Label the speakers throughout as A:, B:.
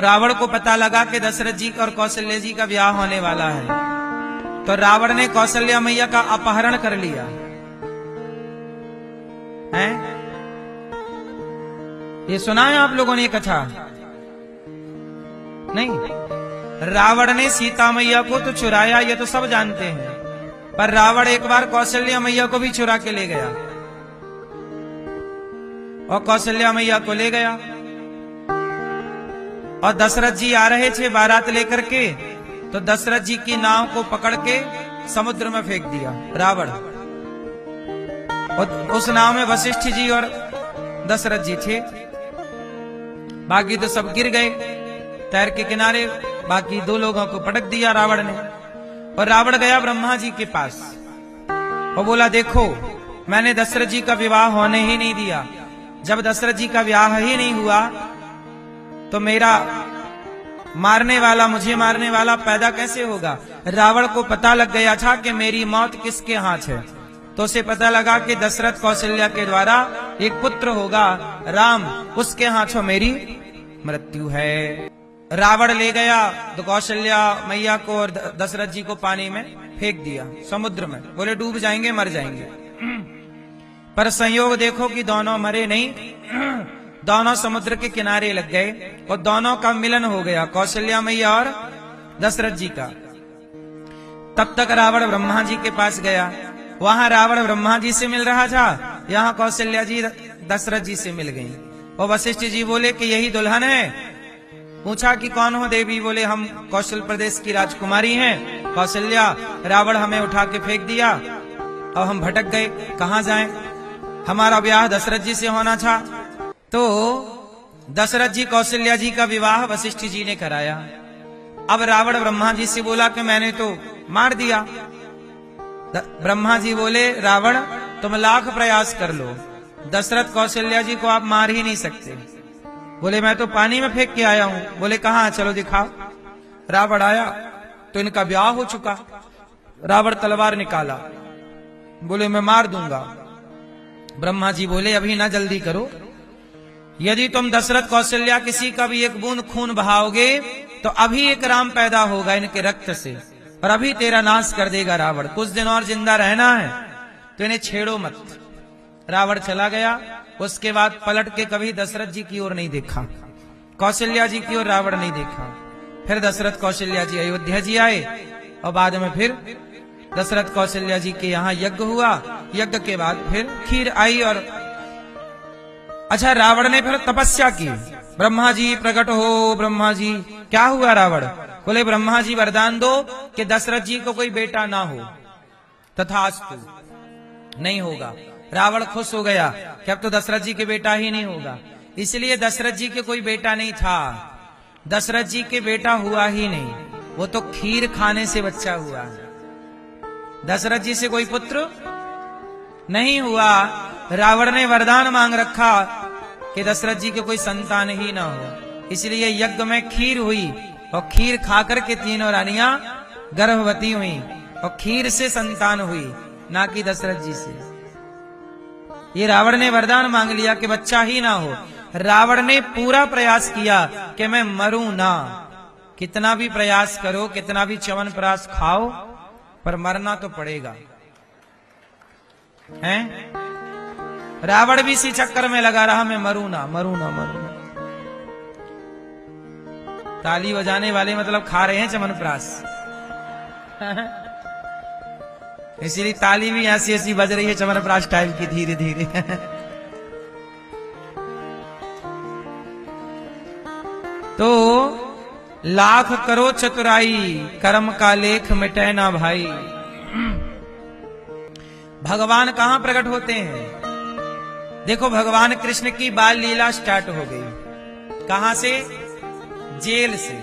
A: रावण को पता लगा कि दशरथ जी और कौशल्या जी का विवाह होने वाला है, तो रावण ने कौशल्या मैया का अपहरण कर लिया है। ये सुना है आप लोगों ने ये कथा? नहीं। रावण ने सीता मैया को तो चुराया, ये तो सब जानते हैं, पर रावण एक बार कौशल्या मैया को भी चुरा के ले गया और कौशल्या मैया को ले गया। और दशरथ जी आ रहे थे बारात लेकर के, तो दशरथ जी की नाव को पकड़ के समुद्र में फेंक दिया रावण। और उस नाव में वशिष्ठ जी और दशरथ जी थे, बाकी तो सब गिर गए तैर के किनारे। बाकी 2 लोगों को पटक दिया रावण ने। और रावण गया ब्रह्मा जी के पास और बोला, देखो मैंने दशरथ जी का विवाह होने ही नहीं दिया। जब दशरथ जी का विवाह ही नहीं हुआ तो मेरा मारने वाला, मुझे मारने वाला पैदा कैसे होगा? रावण को पता लग गया था कि मेरी मौत किसके हाथ है, तो उसे पता लगा कि दशरथ कौशल्या के द्वारा एक पुत्र होगा राम, उसके हाथों मेरी मृत्यु है। रावण ले गया तो कौशल्या मैया को और दशरथ जी को पानी में फेंक दिया समुद्र में। बोले डूब जाएंगे, मर जाएंगे। पर संयोग देखो कि दोनों मरे नहीं, दोनों समुद्र के किनारे लग गए और दोनों का मिलन हो गया, कौशल्या मैया और दशरथ जी का। तब तक रावण ब्रह्मा जी के पास गया। वहां रावण ब्रह्मा जी से मिल रहा था, यहाँ कौशल्या जी दशरथ जी से मिल गई। और वशिष्ठ जी बोले कि यही दुल्हन है। पूछा कि कौन हो देवी? बोले हम कौशल प्रदेश की राजकुमारी हैं कौशल्या। रावण हमें उठा के फेंक दिया और हम भटक गए, कहां जाएं? हमारा ब्याह दशरथ जी से होना था। तो दशरथ जी कौशल्या जी का विवाह वशिष्ठ जी ने कराया। अब रावण ब्रह्मा जी से बोला कि मैंने तो मार दिया। ब्रह्मा जी बोले, रावण तुम लाख प्रयास कर लो, दशरथ कौशल्या जी को आप मार ही नहीं सकते। बोले मैं तो पानी में फेंक के आया हूं। बोले कहां, चलो दिखाओ। रावण आया तो इनका ब्याह हो चुका। रावण तलवार निकाला, बोले मैं मार दूंगा। ब्रह्मा जी बोले अभी ना जल्दी करो, यदि तुम दशरथ कौशल्या किसी का भी एक बूंद खून बहाओगे तो अभी एक राम पैदा होगा इनके रक्त से, और अभी तेरा नाश कर देगा रावण। कुछ दिन और जिंदा रहना है तो इन्हें छेड़ो मत। रावण चला गया। उसके बाद पलट के कभी दशरथ जी की ओर नहीं देखा, कौशल्या जी की ओर रावण नहीं देखा। फिर दशरथ कौशल्या जी अयोध्या जी आए और बाद में फिर दशरथ कौशल्या जी के यहाँ यज्ञ हुआ। यज्ञ के बाद फिर खीर आई। और अच्छा, रावण ने फिर तपस्या की। ब्रह्मा जी प्रकट हो, ब्रह्मा जी क्या हुआ? रावण बोले ब्रह्मा जी वरदान दो कि दशरथ जी को कोई बेटा ना हो। तथास्तु, नहीं होगा। रावण खुश हो गया कि अब तो दशरथ जी के बेटा ही नहीं होगा। इसलिए दशरथ जी के कोई बेटा नहीं था, दशरथ जी के बेटा हुआ ही नहीं, वो तो खीर खाने से बच्चा हुआ। दशरथ जी से कोई पुत्र नहीं हुआ। रावण ने वरदान मांग रखा कि दशरथ जी के कोई संतान ही ना हो। इसलिए यज्ञ में खीर हुई और खीर खाकर के तीनों रानियां गर्भवती हुई और खीर से संतान हुई, ना कि दशरथ जी से। ये रावण ने वरदान मांग लिया कि बच्चा ही ना हो। रावण ने पूरा प्रयास किया कि मैं मरूं ना। कितना भी प्रयास करो, कितना भी च्यवनप्राश खाओ, पर मरना तो पड़ेगा। हैं? रावण भी इसी चक्कर में लगा रहा, मैं मरूं ना, मरूं ना, मरूं ना। ताली बजाने वाले मतलब खा रहे हैं च्यवनप्राश। इसीलिए ताली भी ऐसी ऐसी बज रही है च्यवनप्राश टाइप की, धीरे धीरे। तो लाख करो चतुराई, कर्म का लेख मिटे ना भाई। भगवान कहां प्रकट होते हैं? देखो भगवान कृष्ण की बाल लीला स्टार्ट हो गई। कहां से? जेल से।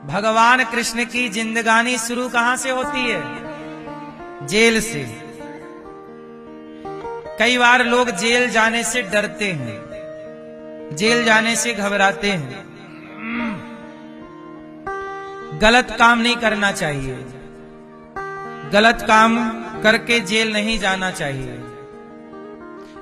A: भगवान कृष्ण की जिंदगानी शुरू कहां से होती है? जेल से। कई बार लोग जेल जाने से डरते हैं, जेल जाने से घबराते हैं। गलत काम नहीं करना चाहिए, गलत काम करके जेल नहीं जाना चाहिए।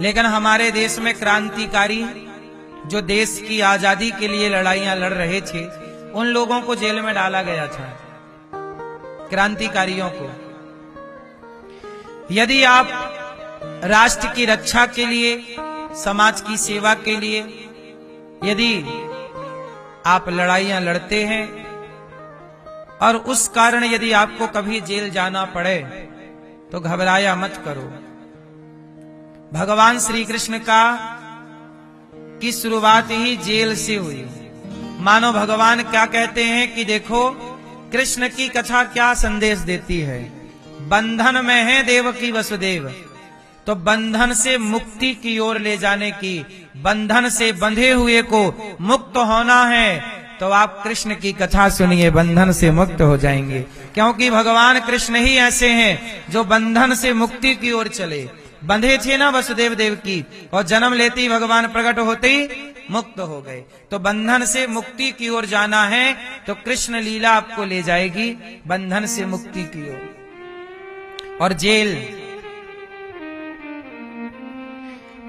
A: लेकिन हमारे देश में क्रांतिकारी जो देश की आजादी के लिए लड़ाइयां लड़ रहे थे, उन लोगों को जेल में डाला गया था, क्रांतिकारियों को। यदि आप राष्ट्र की रक्षा के लिए, समाज की सेवा के लिए यदि आप लड़ाइयां लड़ते हैं और उस कारण यदि आपको कभी जेल जाना पड़े तो घबराया मत करो। भगवान श्री कृष्ण की शुरुआत ही जेल से हुई। मानो भगवान क्या कहते हैं कि देखो कृष्ण की कथा क्या संदेश देती है। बंधन में है देवकी वसुदेव, तो बंधन से मुक्ति की ओर ले जाने की, बंधन से बंधे हुए को मुक्त होना है, तो आप कृष्ण की कथा सुनिए, बंधन से मुक्त हो जाएंगे। क्योंकि भगवान कृष्ण ही ऐसे हैं जो बंधन से मुक्ति की ओर चले। बंधे थे ना वसुदेव देव की, और जन्म लेते ही भगवान प्रकट होते ही मुक्त हो गए। तो बंधन से मुक्ति की ओर जाना है तो कृष्ण लीला आपको ले जाएगी बंधन से मुक्ति की ओर। और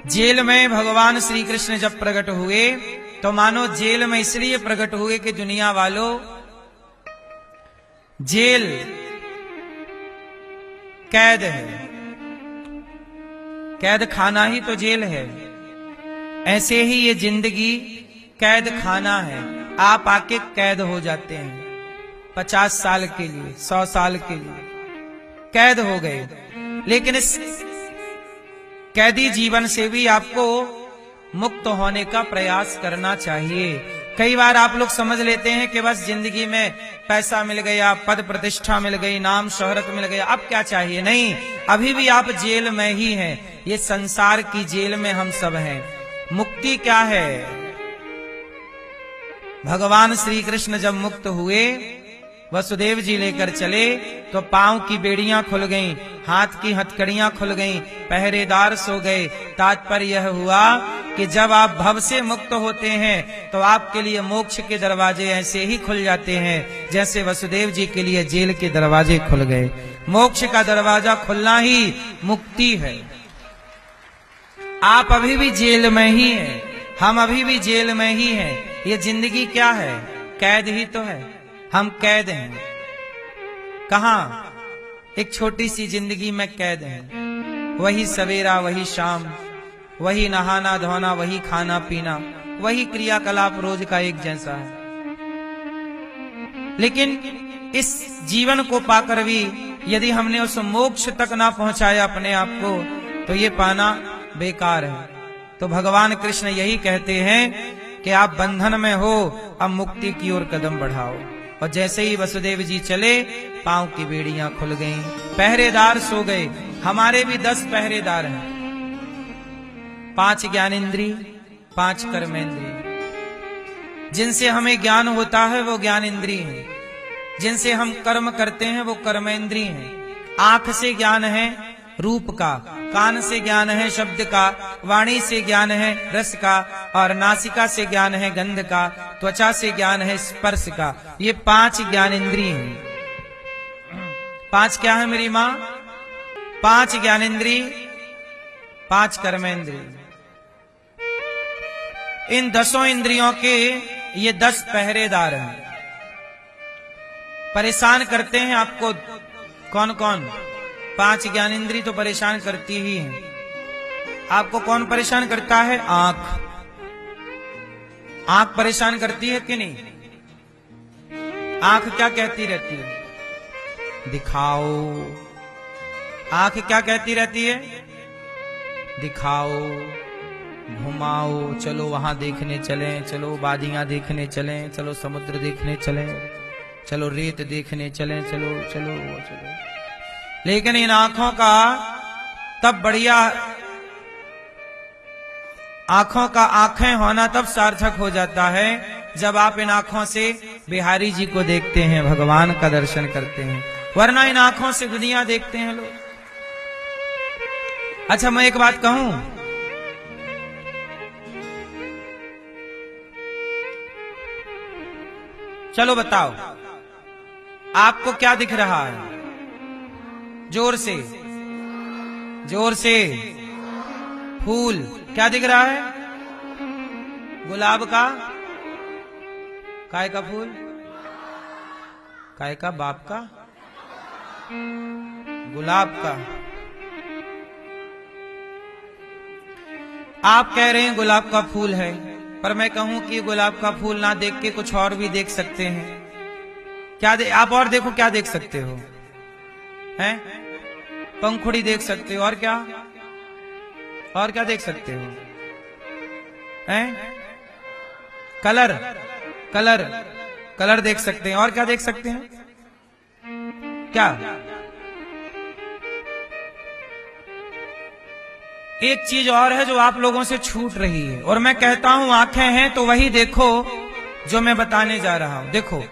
A: जेल में भगवान श्री कृष्ण जब प्रकट हुए तो मानो जेल में इसलिए प्रकट हुए कि दुनिया वालों, जेल कैद है, कैद खाना ही तो जेल है। ऐसे ही ये जिंदगी कैद खाना है। आप आके कैद हो जाते हैं 50 साल के लिए, 100 साल के लिए कैद हो गए। लेकिन इस कैदी जीवन से भी आपको मुक्त होने का प्रयास करना चाहिए। कई बार आप लोग समझ लेते हैं कि बस जिंदगी में पैसा मिल गया, पद प्रतिष्ठा मिल गई, नाम शोहरत मिल गया, अब क्या चाहिए। नहीं, अभी भी आप जेल में ही हैं। ये संसार की जेल में हम सब हैं। मुक्ति क्या है? भगवान श्री कृष्ण जब मुक्त हुए, वसुदेव जी लेकर चले तो पांव की बेड़ियां खुल गईं, हाथ की हथकड़ियां खुल गईं, पहरेदार सो गए। तात्पर्य यह हुआ कि जब आप भव से मुक्त होते हैं तो आपके लिए मोक्ष के दरवाजे ऐसे ही खुल जाते हैं जैसे वसुदेव जी के लिए जेल के दरवाजे खुल गए। मोक्ष का दरवाजा खुलना ही मुक्ति है। आप अभी भी जेल में ही हैं, हम अभी भी जेल में ही हैं। ये जिंदगी क्या है? कैद ही तो है। हम कैद हैं। कहां? एक छोटी सी जिंदगी में कैद हैं। वही सवेरा, वही शाम, वही नहाना धोना, वही खाना पीना, वही क्रियाकलाप रोज का एक जैसा है। लेकिन इस जीवन को पाकर भी यदि हमने उस मोक्ष तक ना पहुंचाया अपने आप को, तो ये पाना बेकार है। तो भगवान कृष्ण यही कहते हैं कि आप बंधन में हो, अब मुक्ति की ओर कदम बढ़ाओ। और जैसे ही वसुदेव जी चले, पांव की बेड़ियां खुल गईं, पहरेदार सो गए। हमारे भी 10 पहरेदार हैं। 5 ज्ञानेंद्री, 5 कर्मेंद्री। जिनसे हमें ज्ञान होता है वो ज्ञानेंद्री हैं, जिनसे हम कर्म करते हैं वो कर्मेंद्री हैं। आंख से ज्ञान है रूप का, कान से ज्ञान है शब्द का, वाणी से ज्ञान है रस का, और नासिका से ज्ञान है गंध का, त्वचा से ज्ञान है स्पर्श का। ये 5 ज्ञानेंद्रिय हैं। 5 क्या है मेरी माँ? 5 ज्ञानेंद्रिय, 5 कर्मेंद्रिय। इन 10 इंद्रियों के ये 10 पहरेदार हैं। परेशान करते हैं आपको कौन कौन? 5 ज्ञानेंद्रिय तो परेशान करती ही हैं। आपको कौन परेशान करता है? आंख। आंख परेशान करती है कि नहीं? आंख क्या कहती रहती है? दिखाओ। आंख क्या कहती रहती है? दिखाओ, घुमाओ, चलो वहां देखने चलें, चलो वादियां देखने चलें, चलो समुद्र देखने चलें, चलो रेत देखने चलें, चलो चलो चलो। लेकिन इन आंखों का तब बढ़िया, आंखों का आंखें होना तब सार्थक हो जाता है जब आप इन आंखों से बिहारी जी को देखते हैं, भगवान का दर्शन करते हैं। वरना इन आंखों से दुनिया देखते हैं लोग। अच्छा, मैं एक बात कहूं, चलो बताओ आपको क्या दिख रहा है? जोर से, जोर से। फूल। क्या दिख रहा है? गुलाब का, काय का फूल, काय का, बाप का, गुलाब का। आप कह रहे हैं गुलाब का फूल है, पर मैं कहूं कि गुलाब का फूल ना देख के कुछ और भी देख सकते हैं। क्या आप और देखो, क्या देख सकते हो? हैं? पंखुड़ी देख सकते हो, और क्या, और क्या देख सकते हो? हैं? कलर, कलर, कलर देख सकते हैं, और क्या देख सकते हैं? क्या? एक चीज और है जो आप लोगों से छूट रही है, और मैं कहता हूं आंखें हैं तो वही देखो जो मैं बताने जा रहा हूं। देखो,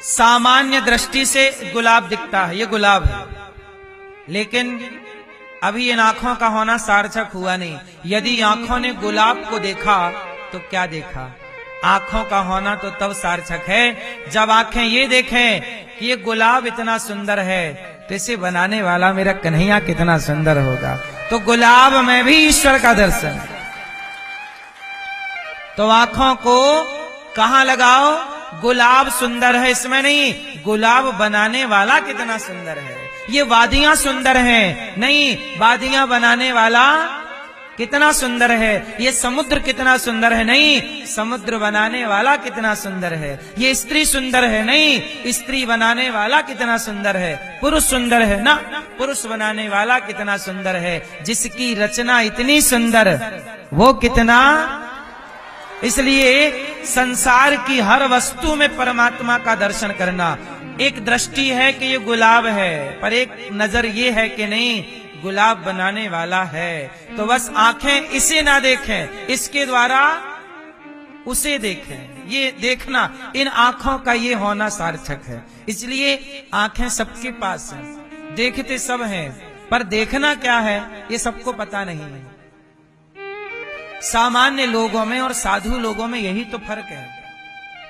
A: सामान्य दृष्टि से गुलाब दिखता है, ये गुलाब है, लेकिन अभी इन आंखों का होना सार्थक हुआ नहीं। यदि आंखों ने गुलाब को देखा तो क्या देखा? आंखों का होना तो तब सार्थक है जब आंखें ये देखें कि ये गुलाब इतना सुंदर है, तो इसे बनाने वाला मेरा कन्हैया कितना सुंदर होगा। तो गुलाब में भी ईश्वर का दर्शन। तो आंखों को कहां लगाओ? गुलाब सुंदर है इसमें नहीं, गुलाब बनाने वाला कितना सुंदर है। ये वादियां सुंदर हैं नहीं, वादियां बनाने वाला कितना सुंदर है। ये समुद्र कितना सुंदर है नहीं, समुद्र बनाने वाला कितना सुंदर है। ये स्त्री सुंदर है नहीं, स्त्री बनाने वाला कितना सुंदर है। पुरुष सुंदर है ना, पुरुष बनाने वाला कितना सुंदर है। जिसकी रचना इतनी सुंदर, वो कितना। इसलिए संसार की हर वस्तु में परमात्मा का दर्शन करना। एक दृष्टि है कि ये गुलाब है, पर एक नजर ये है कि नहीं, गुलाब बनाने वाला है। तो बस आंखें इसे ना देखें, इसके द्वारा उसे देखें। ये देखना, इन आंखों का ये होना सार्थक है। इसलिए आंखें सबके पास हैं, देखते सब हैं, पर देखना क्या है ये सबको पता नहीं है। सामान्य लोगों में और साधु लोगों में यही तो फर्क है।